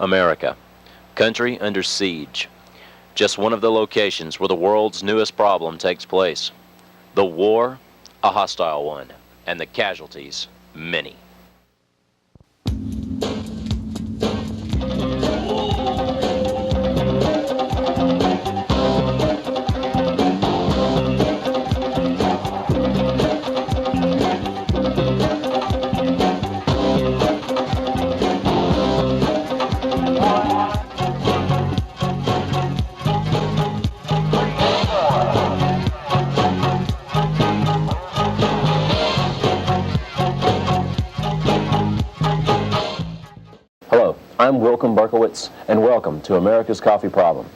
America, country under siege. Just one of the locations where the world's newest problem takes place. The war, a hostile one, and the casualties, many. I'm Wilkem Burkawitz, and welcome to America's Coffee Problem.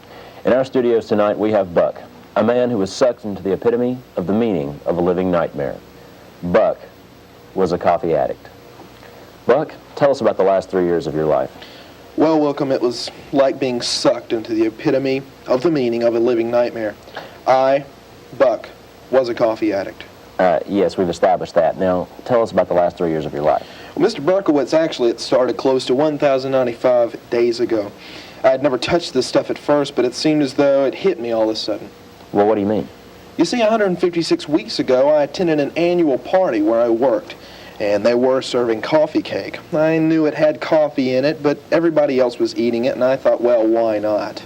In our studios tonight, we have Buck, a man who was sucked into the epitome of the meaning of a living nightmare. Buck was a coffee addict. Buck, tell us about the last 3 years of your life. Well, Wilkem, it was like being sucked into the epitome of the meaning of a living nightmare. I, Buck, was a coffee addict. Yes, we've established that. Now, tell us about the last 3 years of your life. Well, Mr. Burkawitz, actually, it started close to 1,095 days ago. I had never touched this stuff at first, but it seemed as though it hit me all of a sudden. Well, what do you mean? You see, 156 weeks ago, I attended an annual party where I worked, and they were serving coffee cake. I knew it had coffee in it, but everybody else was eating it, and I thought, well, why not?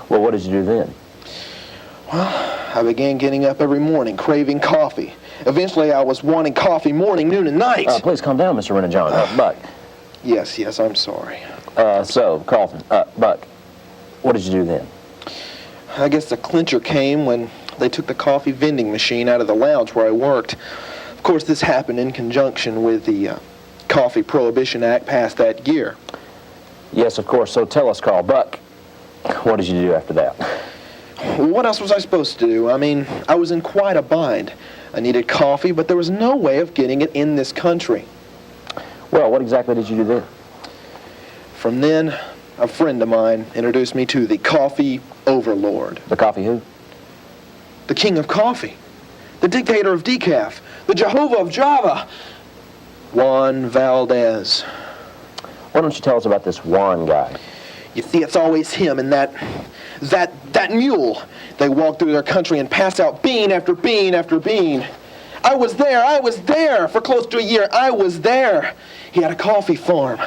Well, what did you do then? Well, I began getting up every morning, craving coffee. Eventually, I was wanting coffee morning, noon, and night. Please calm down, Mr. Rentajohn. Buck. Yes, I'm sorry. So, Carlton, Buck, what did you do then? I guess the clincher came when they took the coffee vending machine out of the lounge where I worked. Of course, this happened in conjunction with the Coffee Prohibition Act passed that year. Yes, of course. So tell us, Carl. Buck, what did you do after that? What else was I supposed to do? I mean, I was in quite a bind. I needed coffee, but there was no way of getting it in this country. Well, what exactly did you do then? From then, a friend of mine introduced me to the coffee overlord. The coffee who? The king of coffee. The dictator of decaf. The Jehovah of Java. Juan Valdez. Why don't you tell us about this Juan guy? You see, it's always him and that mule. They walk through their country and pass out bean after bean after bean. I was there for close to a year. I was there. He had a coffee farm.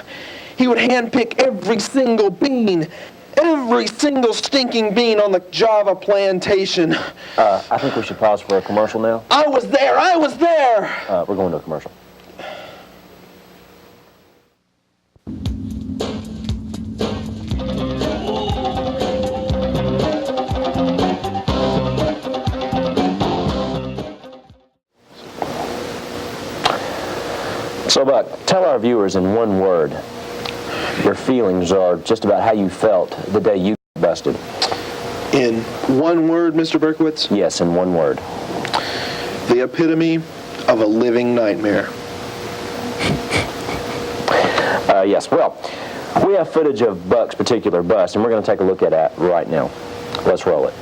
He would handpick every single bean, every single stinking bean on the Java plantation. I think we should pause for a commercial now. I was there. We're going to a commercial. So, Buck, tell our viewers in one word your feelings are just about how you felt the day you busted. In one word, Mr. Burkawitz? Yes, in one word. The epitome of a living nightmare. Yes, well, we have footage of Buck's particular bust, and we're going to take a look at that right now. Let's roll it.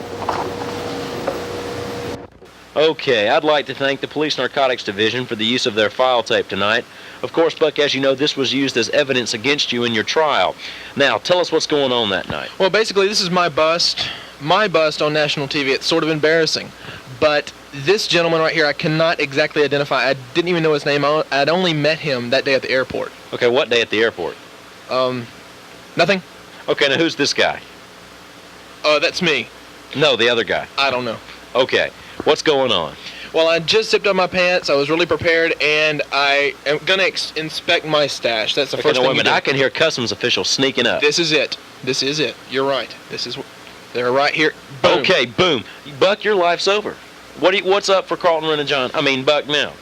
Okay, I'd like to thank the Police Narcotics Division for the use of their file tape tonight. Of course, Buck, as you know, this was used as evidence against you in your trial. Now, tell us what's going on that night. Well, basically, this is my bust on national TV. It's sort of embarrassing. But this gentleman right here, I cannot exactly identify. I didn't even know his name. I'd only met him that day at the airport. Okay, what day at the airport? Nothing. Okay, now who's this guy? That's me. No, the other guy. I don't know. Okay, what's going on? Well, I just zipped up my pants. I was really prepared, and I am going to inspect my stash. That's the first thing. Wait a minute. I can hear customs officials sneaking up. This is it. You're right. They're right here. Boom. Okay, boom. Buck, your life's over. What's up for Carlton Rentajohn? I mean, Buck now.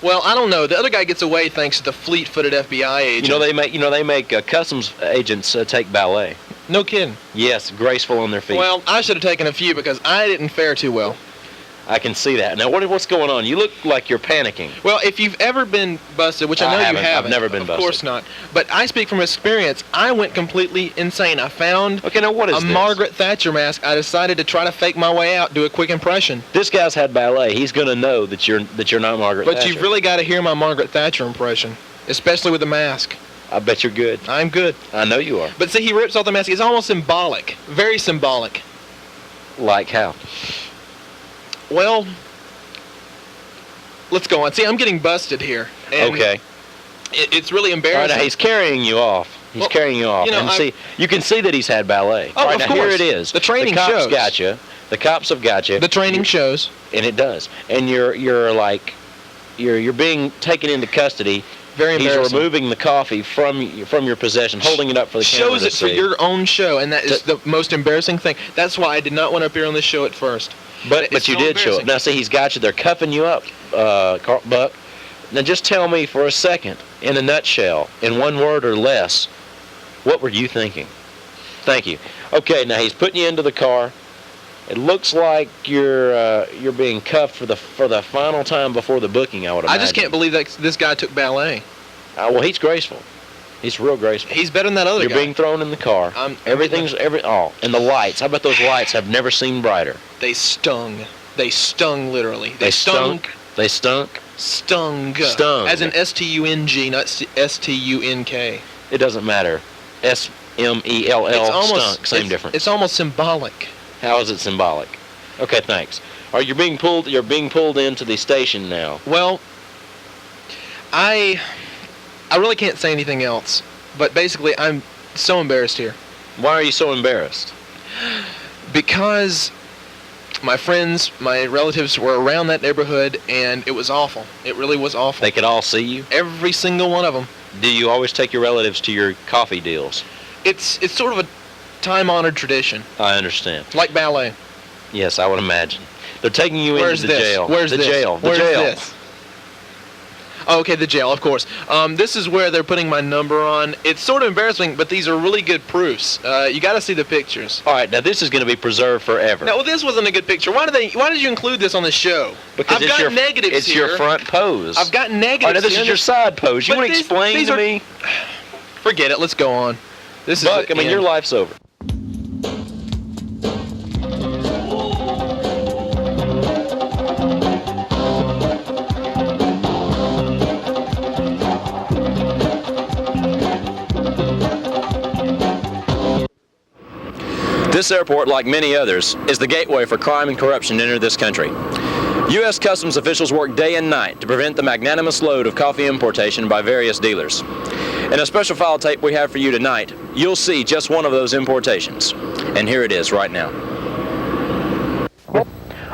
Well, I don't know. The other guy gets away thanks to the fleet-footed FBI agent. They make customs agents take ballet. No kidding. Yes, graceful on their feet. Well, I should have taken a few because I didn't fare too well. I can see that. Now, what's going on? You look like you're panicking. Well, if you've ever been busted, which I know you haven't. I've never been busted. Of course not. But I speak from experience. I went completely insane. I found a Margaret Thatcher mask. I decided to try to fake my way out, do a quick impression. This guy's had ballet. He's going to know that you're not Margaret Thatcher. But you've really got to hear my Margaret Thatcher impression, especially with the mask. I bet you're good. I'm good. I know you are. But see, he rips off the mask. It's almost symbolic. Very symbolic. Like how? Well, let's go on. See, I'm getting busted here. And Okay. It's really All right, embarrassing. now he's carrying you off. He's Well, carrying you off. you know, And see, you can see that he's had ballet. Oh, All right, of now here course. it is. The training the cops shows. got you. The cops have got you. The training shows. And it does. And you're being taken into custody. Very He's embarrassing. removing the coffee from your possession, holding it up for the camera Shows to it for see. your own show, and that is the most embarrassing thing. That's why I did not want to appear on this show at first. But It's you so did show up. embarrassing. Now see, he's got you. They're cuffing you up, Buck. Now just tell me for a second, in a nutshell, in one word or less, what were you thinking? Thank you. Okay, now he's putting you into the car. It looks like you're being cuffed for the final time before the booking, I would imagine. I just can't believe that this guy took ballet. Well, he's graceful. He's real graceful. He's better than that other You're guy. being thrown in the car. Everything's and the lights. How about those lights? Have never seen brighter. They stung. They stung literally. They stunk. They stunk. Stung. Stung. As in S-T-U-N-G, not S-T-U-N-K. It doesn't matter. S-M-E-L-L. It's almost Stunk. Same difference. It's almost symbolic. How is it symbolic? Okay, thanks. All right, you're being pulled into the station now. Well, I really can't say anything else. But basically, I'm so embarrassed here. Why are you so embarrassed? Because my friends, my relatives were around that neighborhood, and it was awful. It really was awful. They could all see you? Every single one of them. Do you always take your relatives to your coffee deals? It's sort of a time-honored tradition, I understand. like ballet. Yes, I would imagine. They're taking you Where's into the this? jail. Where's the this? jail. The Where's jail. this? Oh, okay, the jail, of course. This is where they're putting my number on. It's sort of embarrassing, but these are really good proofs. You got to see the pictures. All right, now this is going to be preserved forever. No, well, this wasn't a good picture. Why did you include this on the show? Because I've got negatives it's here. your front pose. I've got negatives. All right, now this here. is your side pose. You But want to these- explain these to are- me? Forget it. Let's go on. This Buck, is. I mean, your life's over. This airport, like many others, is the gateway for crime and corruption to enter this country. U.S. Customs officials work day and night to prevent the magnanimous load of coffee importation by various dealers. In a special file tape we have for you tonight, you'll see just one of those importations. And here it is right now.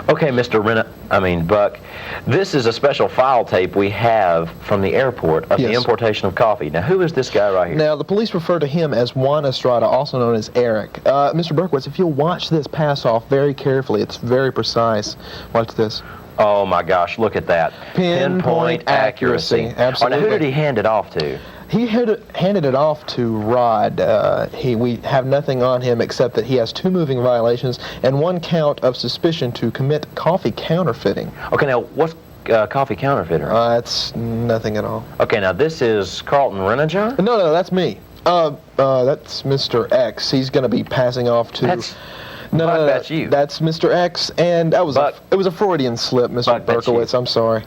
Okay, Buck, this is a special file tape we have from the airport of the Yes. importation of coffee. Now, who is this guy right here? Now, the police refer to him as Juan Estrada, also known as Eric. Mr. Burkawitz, if you'll watch this pass off very carefully, it's very precise. Watch this. Oh my gosh, look at that. Pinpoint accuracy. Absolutely. Now, who did he hand it off to? He handed it off to Rod. We have nothing on him except that he has 2 moving violations and 1 count of suspicion to commit coffee counterfeiting. Okay, now, what's coffee counterfeiter? That's nothing at all. Okay, now this is Carlton Rentajohn? No, that's me. That's Mr. X. He's going to be passing off to... Buck, that's you. That's Mr. X, and that was it was a Freudian slip, Mr. Buck, that's Burkawitz. you. I'm sorry.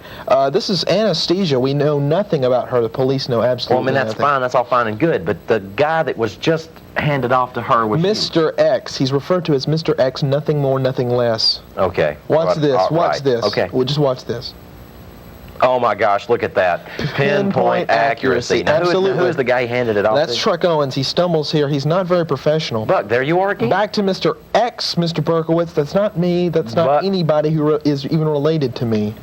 This is Anastasia. We know nothing about her. The police know Well, I absolutely mean, that's nothing. fine. That's all fine and good. But the guy that was just handed off to her was Mr. X. He's referred to as Mr. X, nothing more, nothing less. you. Okay. Watch this. All Watch right. this. Okay. Well, just watch this. Oh my gosh, look at that. Pinpoint accuracy. Now, Absolutely. who is the guy he handed it off That's to? Truck Owens. He stumbles here. He's not very professional. Buck, there you are again? Back to Mr. X, Mr. Burkawitz. That's not me. That's not Buck. anybody who is even related to me.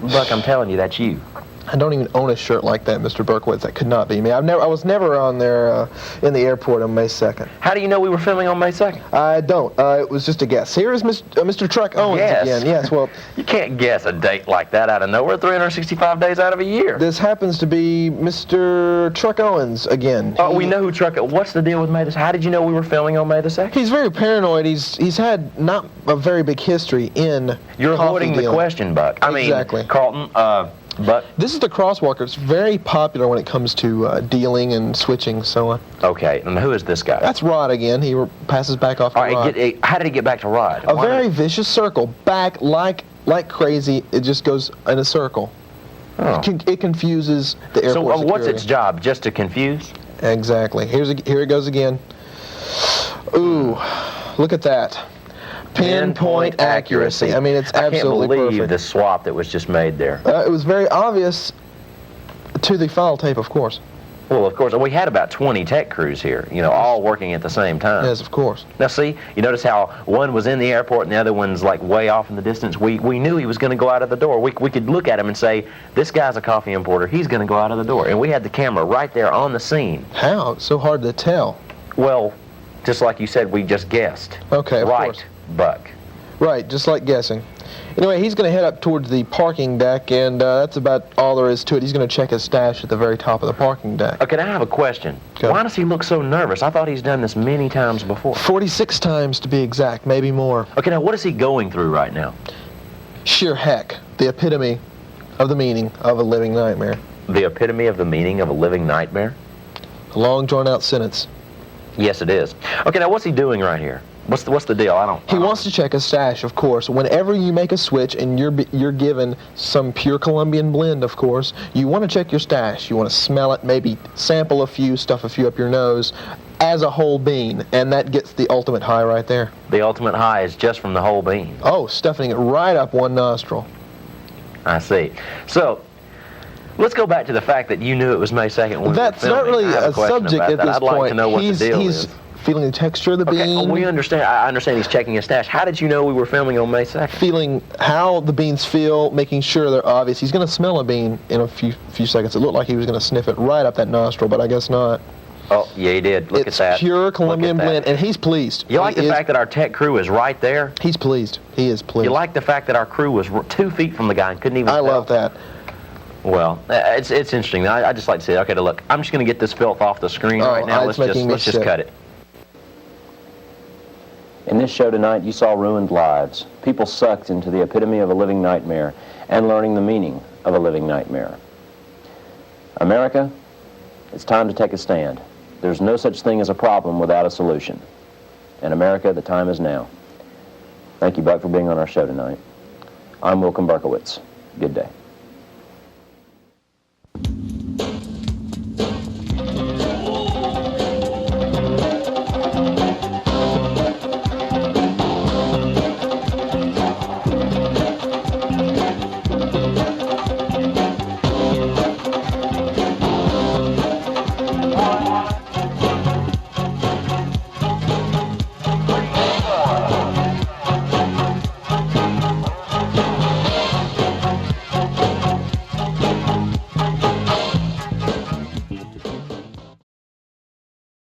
Buck, I'm telling you, that's you. I don't even own a shirt like that, Mr. Burkawitz. That could not be me. I was never on there in the airport on May 2nd. How do you know we were filming on May 2nd? I don't. It was just a guess. Here is Mr. Truck Owens Yes. again. Yes, well, You can't guess a date like that out of nowhere 365 days out of a year. this happens to be Mr. Truck Owens again. Oh, we know who Truck... What's the deal with May the 2nd? How did you know we were filming on May the 2nd? He's very paranoid. He's had not a very big history in You're coffee avoiding the dealing. question, Buck. I mean, Exactly. Carlton, Buck... This is the crosswalker. It's very popular when it comes to dealing and switching, so on. Okay, and who is this guy? That's Rod again. He passes back off to All right, Rod. how did he get back to Rod? A very vicious circle. Back like crazy. It just goes in a circle. Oh. It confuses the airport So what's security. its job? Just to confuse? Exactly. Here it goes again. Ooh, look at that. Pinpoint accuracy. I mean, it's absolutely I can't believe perfect. the swap that was just made there. It was very obvious to the file tape, of course. Well, of course, we had about 20 tech crews here, all working at the same time. Yes, of course. Now, see, you notice how one was in the airport and the other one's like way off in the distance. We knew he was going to go out of the door. We could look at him and say, this guy's a coffee importer. He's going to go out of the door. And we had the camera right there on the scene. How? It's so hard to tell. Well, just like you said, we just guessed. Okay, of right, course. Buck. Right, just like guessing. Anyway, he's going to head up towards the parking deck, and that's about all there is to it. He's going to check his stash at the very top of the parking deck. Okay, now I have a question. Okay. Why does he look so nervous? I thought he's done this many times before. 46 times to be exact, maybe more. Okay, now what is he going through right now? Sheer heck, the epitome of the meaning of a living nightmare. The epitome of the meaning of a living nightmare? A long, drawn-out sentence. Yes, it is. Okay, now what's he doing right here? What's the deal? He wants to check his stash, of course. Whenever you make a switch and you're given some pure Colombian blend, of course, you want to check your stash. You want to smell it, maybe sample a few, stuff a few up your nose, as a whole bean, and that gets the ultimate high right there. The ultimate high is just from the whole bean. Oh, stuffing it right up one nostril. I see. So, let's go back to the fact that you knew it was May 2nd when That's we were not filming. really I have a question subject about at that. this I'd point. like to know what the deal He's is. feeling the texture of the Okay, bean. we understand. I understand he's checking his stash. How did you know we were filming on May 2nd? Feeling how the beans feel, making sure they're obvious. He's going to smell a bean in a few seconds. It looked like he was going to sniff it right up that nostril, but I guess not. Oh, yeah, he did. Look It's at that. pure Colombian Look at that. blend, and he's pleased. You like He the is- fact that our tech crew is right there? He's pleased. He is pleased. You like the fact that our crew was 2 feet from the guy and couldn't even I tell? love that. Well, it's interesting. I just like to say, okay, look, I'm just going to get this filth off the screen Oh, right now. it's making me Let's just sick. cut it. In this show tonight, you saw ruined lives, people sucked into the epitome of a living nightmare, and learning the meaning of a living nightmare. America, it's time to take a stand. There's no such thing as a problem without a solution. In America, the time is now. Thank you, Buck, for being on our show tonight. I'm Wilkem Burkawitz. Good day.